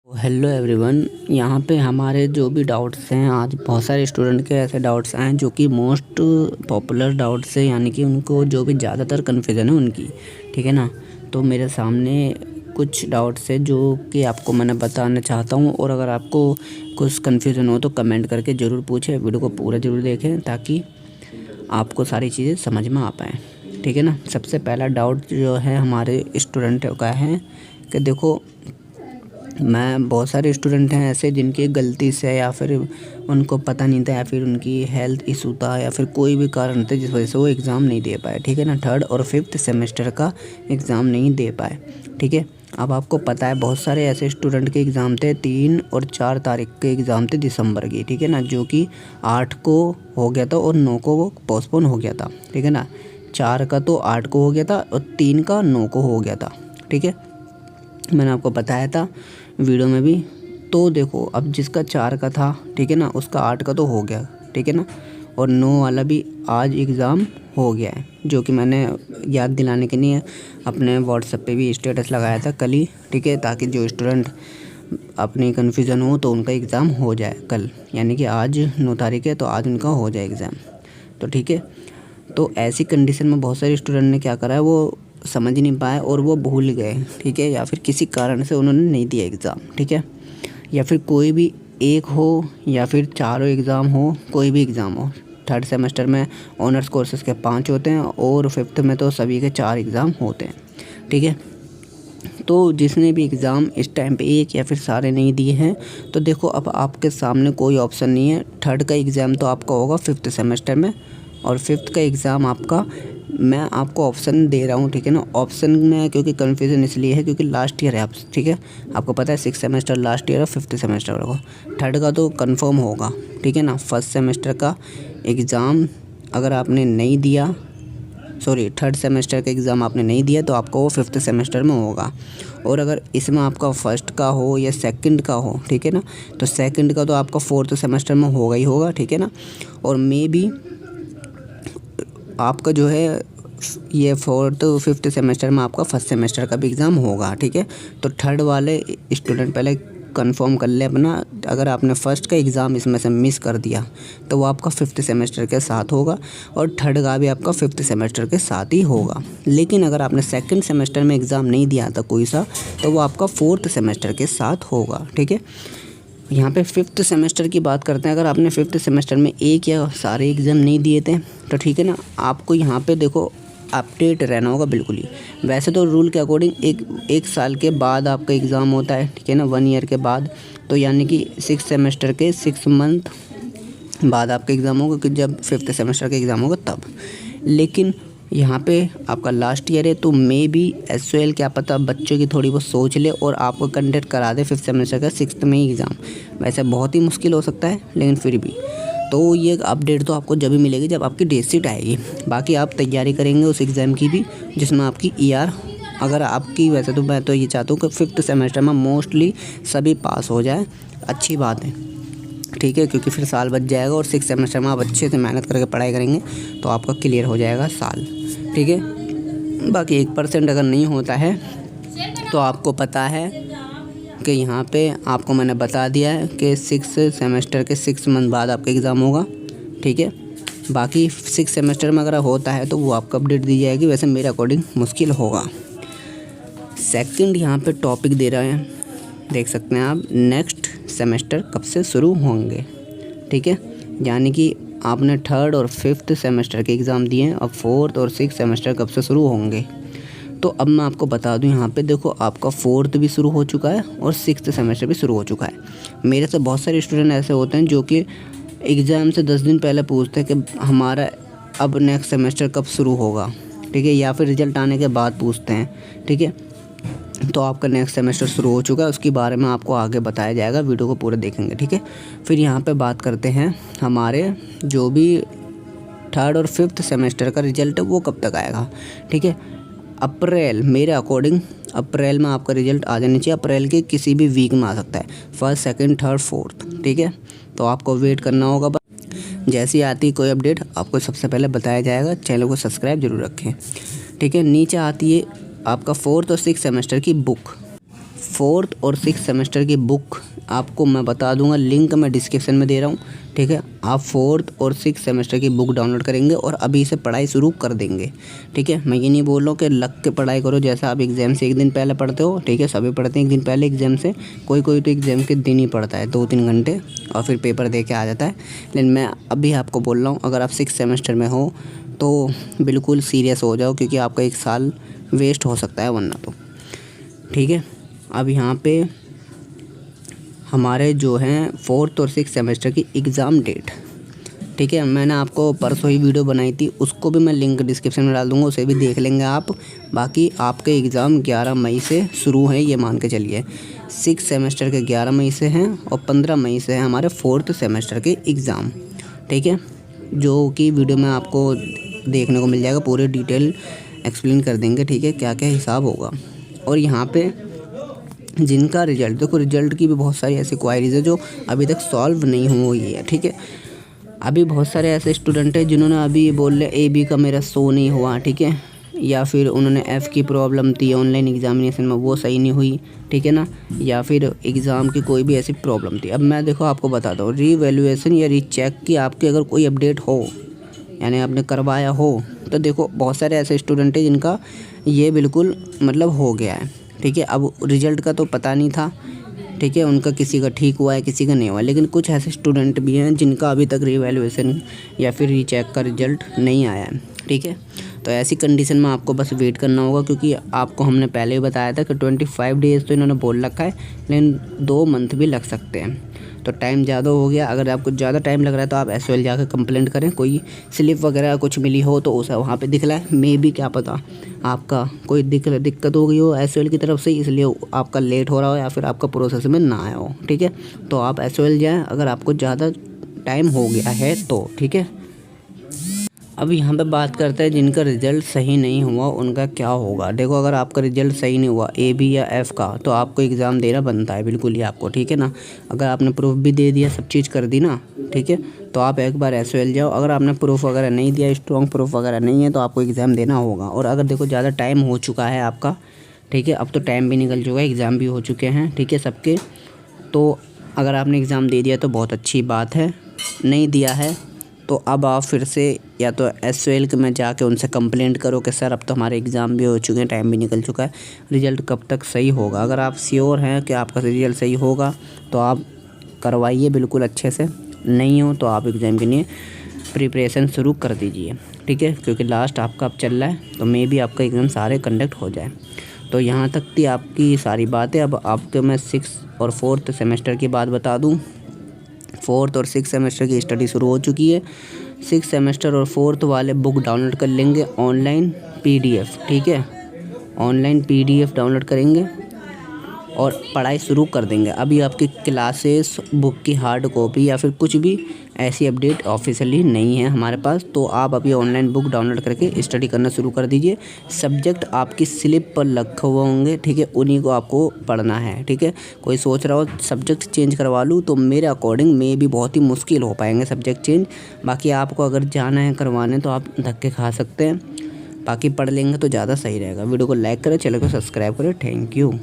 Hello everyone. यहाँ पे हमारे जो भी डाउट्स हैं, आज बहुत सारे स्टूडेंट के ऐसे डाउट्स हैं जो कि मोस्ट पॉपुलर डाउट्स है, यानी कि उनको जो भी ज़्यादातर कन्फ्यूज़न है उनकी, ठीक है ना। तो मेरे सामने कुछ डाउट्स है जो कि आपको मैंने बताना चाहता हूँ, और अगर आपको कुछ कन्फ्यूज़न हो तो कमेंट करके ज़रूर पूछें, वीडियो को पूरा ज़रूर देखें ताकि आपको सारी चीज़ें समझ में आ पाएँ, ठीक है ना। सबसे पहला डाउट जो है हमारे स्टूडेंट का है कि देखो, मैं बहुत सारे स्टूडेंट हैं ऐसे जिनकी गलती से या फिर उनको पता नहीं था, या फिर उनकी हेल्थ इशू था, या फिर कोई भी कारण थे जिस वजह से वो एग्ज़ाम नहीं दे पाए, ठीक है ना। 3rd और 5th सेमेस्टर का एग्ज़ाम नहीं दे पाए, ठीक है। अब आपको पता है बहुत सारे ऐसे स्टूडेंट के एग्ज़ाम थे, 3 और 4 तारीख के एग्ज़ाम थे दिसंबर की, ठीक है ना, जो कि 8 को हो गया था और 9 को वो पोस्टपोन हो गया था, ठीक है ना। 4 का तो 8 को हो गया था और 3 का 9 को हो गया था, ठीक है। मैंने आपको बताया था वीडियो में भी। तो देखो, अब जिसका 4 का था, ठीक है ना, उसका 8 का तो हो गया, ठीक है ना, और 9 वाला भी आज एग्ज़ाम हो गया है, जो कि मैंने याद दिलाने के लिए अपने व्हाट्सएप पे भी स्टेटस लगाया था कल ही, ठीक है, ताकि जो स्टूडेंट अपनी कन्फ्यूज़न हो तो उनका एग्ज़ाम हो जाए कल, यानी कि आज 9 तारीख है तो आज उनका हो जाए एग्ज़ाम, तो ठीक है। तो ऐसी कंडीशन में बहुत सारे स्टूडेंट ने क्या करा है, वो समझ नहीं पाए और वो भूल गए, ठीक है, या फिर किसी कारण से उन्होंने नहीं दिया एग्ज़ाम, ठीक है। या फिर कोई भी एक हो या फिर चारों एग्ज़ाम हो, कोई भी एग्ज़ाम हो। 3rd सेमेस्टर में ऑनर्स कोर्सेज़ के 5 होते हैं और 5th में तो सभी के 4 एग्ज़ाम होते हैं, ठीक है। तो जिसने भी एग्ज़ाम इस टाइम पे एक या फिर सारे नहीं दिए हैं, तो देखो अब आपके सामने कोई ऑप्शन नहीं है। 3rd का एग्ज़ाम तो आपका होगा 5th सेमेस्टर में, और 5th का एग्ज़ाम आपका, मैं आपको ऑप्शन दे रहा हूँ, ठीक है ना। ऑप्शन में क्योंकि कन्फ्यूज़न इसलिए है क्योंकि लास्ट ईयर है आप, ठीक है। आपको पता है 6 सेमेस्टर लास्ट ईयर है, 5th सेमेस्टर होगा, 3rd का तो कंफर्म होगा, ठीक है ना। 1st सेमेस्टर का एग्ज़ाम अगर आपने नहीं दिया, 3rd सेमेस्टर का एग्ज़ाम आपने नहीं दिया तो आपका वो 5th सेमेस्टर में होगा। और अगर इसमें आपका 1st का हो या 2nd का हो, ठीक है ना, तो 2nd का तो आपका 4th सेमेस्टर में होगा ही होगा, ठीक है ना। और मे बी आपका जो है ये 4th 5th सेमेस्टर में आपका 1st सेमेस्टर का भी एग्ज़ाम होगा, ठीक है। तो 3rd वाले स्टूडेंट पहले कंफर्म कर ले अपना। अगर आपने 1st का एग्ज़ाम इसमें से मिस कर दिया तो वो आपका 5th सेमेस्टर के साथ होगा, और 3rd का भी आपका 5th सेमेस्टर के साथ ही होगा। लेकिन अगर आपने 2nd सेमेस्टर में एग्ज़ाम नहीं दिया था कोई सा, तो वो आपका 4th सेमेस्टर के साथ होगा, ठीक है। यहाँ पे 5th सेमेस्टर की बात करते हैं। अगर आपने 5th सेमेस्टर में एक या सारे एग्ज़ाम नहीं दिए थे तो ठीक है ना, आपको यहाँ पे देखो अपडेट रहना होगा बिल्कुल ही। वैसे तो रूल के अकॉर्डिंग एक साल के बाद आपका एग्ज़ाम होता है, ठीक है ना, 1 ईयर के बाद। तो यानी कि 6 सेमेस्टर के 6 मंथ बाद आपका एग्ज़ाम होगा, कि जब 5th सेमेस्टर का एग्ज़ाम होगा तब। लेकिन यहाँ पे आपका लास्ट ईयर है, तो मे बी SOL क्या पता बच्चों की थोड़ी बहुत सोच ले और आपको कंडक्ट करा दे 5th सेमेस्टर का 6th में ही एग्ज़ाम। वैसे बहुत ही मुश्किल हो सकता है, लेकिन फिर भी तो ये अपडेट तो आपको जब भी मिलेगी जब आपकी डेट शीट आएगी। बाकी आप तैयारी करेंगे उस एग्ज़ाम की भी जिसमें आपकी ER अगर आपकी, वैसे तो मैं तो ये चाहता हूँ कि 5th सेमेस्टर में मोस्टली सभी पास हो जाए, अच्छी बात है, ठीक है, क्योंकि फिर साल बच जाएगा। और 6 सेमेस्टर में आप अच्छे से मेहनत करके पढ़ाई करेंगे तो आपका क्लियर हो जाएगा साल, ठीक है। बाकी 1% अगर नहीं होता है तो आपको पता है कि यहाँ पे आपको मैंने बता दिया है कि 6 सेमेस्टर के 6 मंथ बाद आपका एग्ज़ाम होगा, ठीक है। बाकी 6 सेमेस्टर में अगर होता है तो वो आपको अपडेट दी जाएगी। वैसे मेरे अकॉर्डिंग मुश्किल होगा। 2nd यहाँ पे टॉपिक दे रहे हैं, देख सकते हैं आप, नेक्स्ट सेमेस्टर कब से शुरू होंगे, ठीक है। यानी कि आपने 3rd और 5th सेमेस्टर के एग्ज़ाम दिए हैं, अब 4th और 6th सेमेस्टर कब से शुरू होंगे। तो अब मैं आपको बता दूं, यहाँ पे देखो आपका 4th भी शुरू हो चुका है और 6th सेमेस्टर भी शुरू हो चुका है। मेरे से बहुत सारे स्टूडेंट ऐसे होते हैं जो कि एग्ज़ाम से 10 दिन पहले पूछते हैं कि हमारा अब नेक्स्ट सेमेस्टर कब शुरू होगा, ठीक है, या फिर रिज़ल्ट आने के बाद पूछते हैं, ठीक है। तो आपका नेक्स्ट सेमेस्टर शुरू हो चुका है, उसके बारे में आपको आगे बताया जाएगा, वीडियो को पूरा देखेंगे, ठीक है। फिर यहाँ पे बात करते हैं हमारे जो भी 3rd और 5th सेमेस्टर का रिज़ल्ट है वो कब तक आएगा, ठीक है। अप्रैल, मेरे अकॉर्डिंग अप्रैल में आपका रिज़ल्ट आ जाना चाहिए। अप्रैल के किसी भी वीक में आ सकता है, 1st 2nd 3rd 4th, ठीक है। तो आपको वेट करना होगा, जैसी आती कोई अपडेट आपको सबसे पहले बताया जाएगा। चैनल को सब्सक्राइब जरूर रखें, ठीक है। नीचे आती है आपका 4th और 6th सेमेस्टर की बुक। 4th और 6th सेमेस्टर की बुक आपको मैं बता दूंगा, लिंक मैं डिस्क्रिप्शन में दे रहा हूँ, ठीक है। आप 4th और 6th सेमेस्टर की बुक डाउनलोड करेंगे और अभी से पढ़ाई शुरू कर देंगे, ठीक है। मैं ये नहीं बोल रहा हूँ कि लग के पढ़ाई करो, जैसा आप एग्ज़ाम से एक दिन पहले पढ़ते हो, ठीक है, सभी पढ़ते हैं एक दिन पहले एग्ज़ाम से, कोई कोई तो एग्ज़ाम के दिन ही पढ़ता है 2-3 घंटे और फिर पेपर दे के आ जाता है। लेकिन मैं अभी आपको बोल रहा हूँ, अगर आप 6th सेमेस्टर में हो तो बिल्कुल सीरियस हो जाओ, क्योंकि आपका 1 साल वेस्ट हो सकता है वरना तो, ठीक है। अब यहाँ पे हमारे जो हैं 4th और 6th सेमेस्टर की एग्ज़ाम डेट, ठीक है, मैंने आपको परसों ही वीडियो बनाई थी, उसको भी मैं लिंक डिस्क्रिप्शन में डाल दूँगा, उसे भी देख लेंगे आप। बाकी आपके एग्ज़ाम 11 मई से शुरू हैं, ये मान के चलिए। 6th सेमेस्टर के 11 मई से हैं और 15 मई से हैं हमारे 4th सेमेस्टर के एग्ज़ाम, ठीक है, जो कि वीडियो में आपको देखने को मिल जाएगा, पूरे डिटेल एक्सप्लेन कर देंगे, ठीक है, क्या क्या हिसाब होगा। और यहाँ पे जिनका रिज़ल्ट, देखो रिज़ल्ट की भी बहुत सारी ऐसी क्वायरीज़ है जो अभी तक सॉल्व नहीं हुई है, ठीक है। अभी बहुत सारे ऐसे स्टूडेंट हैं जिन्होंने अभी बोल रहे AB का मेरा शो नहीं हुआ, ठीक है, या फिर उन्होंने F की प्रॉब्लम थी ऑनलाइन एग्जामिनेशन में, वो सही नहीं हुई, ठीक है ना, या फिर एग्ज़ाम की कोई भी ऐसी प्रॉब्लम थी। अब मैं देखो आपको बताता हूँ, रीवैल्यूएशन या रीचेक की आपकी अगर कोई अपडेट हो, यानी आपने करवाया हो, तो देखो बहुत सारे ऐसे स्टूडेंट हैं जिनका ये बिल्कुल मतलब हो गया है, ठीक है। अब रिज़ल्ट का तो पता नहीं था, ठीक है, उनका किसी का ठीक हुआ है किसी का नहीं हुआ, लेकिन कुछ ऐसे स्टूडेंट भी हैं जिनका अभी तक रीवैल्यूएशन या फिर रीचेक का रिज़ल्ट नहीं आया है, ठीक है। तो ऐसी कंडीशन में आपको बस वेट करना होगा, क्योंकि आपको हमने पहले ही बताया था कि 25 डेज़ तो इन्होंने बोल रखा है, लेकिन 2 मंथ भी लग सकते हैं, तो टाइम ज़्यादा हो गया। अगर आपको ज़्यादा टाइम लग रहा है तो आप SOL जाकर कंप्लेंट करें, कोई स्लिप वगैरह कुछ मिली हो तो उसे वहाँ पे दिखलाएं, मे भी क्या पता आपका कोई दिक्कत हो गई हो SOL की तरफ से, इसलिए आपका लेट हो रहा हो या फिर आपका प्रोसेस में ना आया हो, ठीक है। तो आप SOL जाएँ अगर आपको ज़्यादा टाइम हो गया है तो, ठीक है। अब यहाँ पे बात करते हैं जिनका रिज़ल्ट सही नहीं हुआ उनका क्या होगा। देखो अगर आपका रिज़ल्ट सही नहीं हुआ AB या F का, तो आपको एग्ज़ाम देना बनता है बिल्कुल ही आपको, ठीक है ना। अगर आपने प्रूफ भी दे दिया, सब चीज़ कर दी ना, ठीक है, तो आप एक बार SOL जाओ। अगर आपने प्रूफ वगैरह नहीं दिया, स्ट्रॉन्ग प्रूफ वगैरह नहीं है, तो आपको एग्ज़ाम देना होगा। और अगर देखो ज़्यादा टाइम हो चुका है आपका, ठीक है, अब तो टाइम भी निकल चुका है, एग्ज़ाम भी हो चुके हैं, ठीक है, सबके, तो अगर आपने एग्ज़ाम दे दिया तो बहुत अच्छी बात है, नहीं दिया है तो अब आप फिर से या तो SOL में जाके उनसे कंप्लेंट करो कि सर अब तो हमारे एग्ज़ाम भी हो चुके हैं, टाइम भी निकल चुका है, रिज़ल्ट कब तक सही होगा। अगर आप श्योर हैं कि आपका रिज़ल्ट सही होगा तो आप करवाइए बिल्कुल अच्छे से, नहीं हो तो आप एग्ज़ाम के लिए प्रिपरेशन शुरू कर दीजिए, ठीक है, क्योंकि लास्ट आपका अब चल रहा है, तो मे भी आपका एग्ज़ाम सारे कंडक्ट हो जाए। तो यहाँ तक थी आपकी सारी बातें। अब आपको मैं 6th और 4th सेमेस्टर की बात बता दूँ। 4th और 6th सेमेस्टर की स्टडी शुरू हो चुकी है। 6th सेमेस्टर और 4th वाले बुक डाउनलोड कर लेंगे ऑनलाइन PDF, ठीक है, ऑनलाइन PDF डाउनलोड करेंगे और पढ़ाई शुरू कर देंगे। अभी आपकी क्लासेस, बुक की हार्ड कॉपी या फिर कुछ भी ऐसी अपडेट ऑफिशियली नहीं है हमारे पास, तो आप अभी ऑनलाइन बुक डाउनलोड करके स्टडी करना शुरू कर दीजिए। सब्जेक्ट आपकी स्लिप पर लिखे हुए होंगे, ठीक है, उन्हीं को आपको पढ़ना है, ठीक है। कोई सोच रहा हो सब्जेक्ट चेंज करवा लूँ, तो मेरे अकॉर्डिंग में भी बहुत ही मुश्किल हो पाएंगे सब्जेक्ट चेंज। बाकी आपको अगर जाना है करवाने तो आप धक्के खा सकते हैं, बाकी पढ़ लेंगे तो ज़्यादा सही रहेगा। वीडियो को लाइक करें, चैनल को सब्सक्राइब करें। Thank you.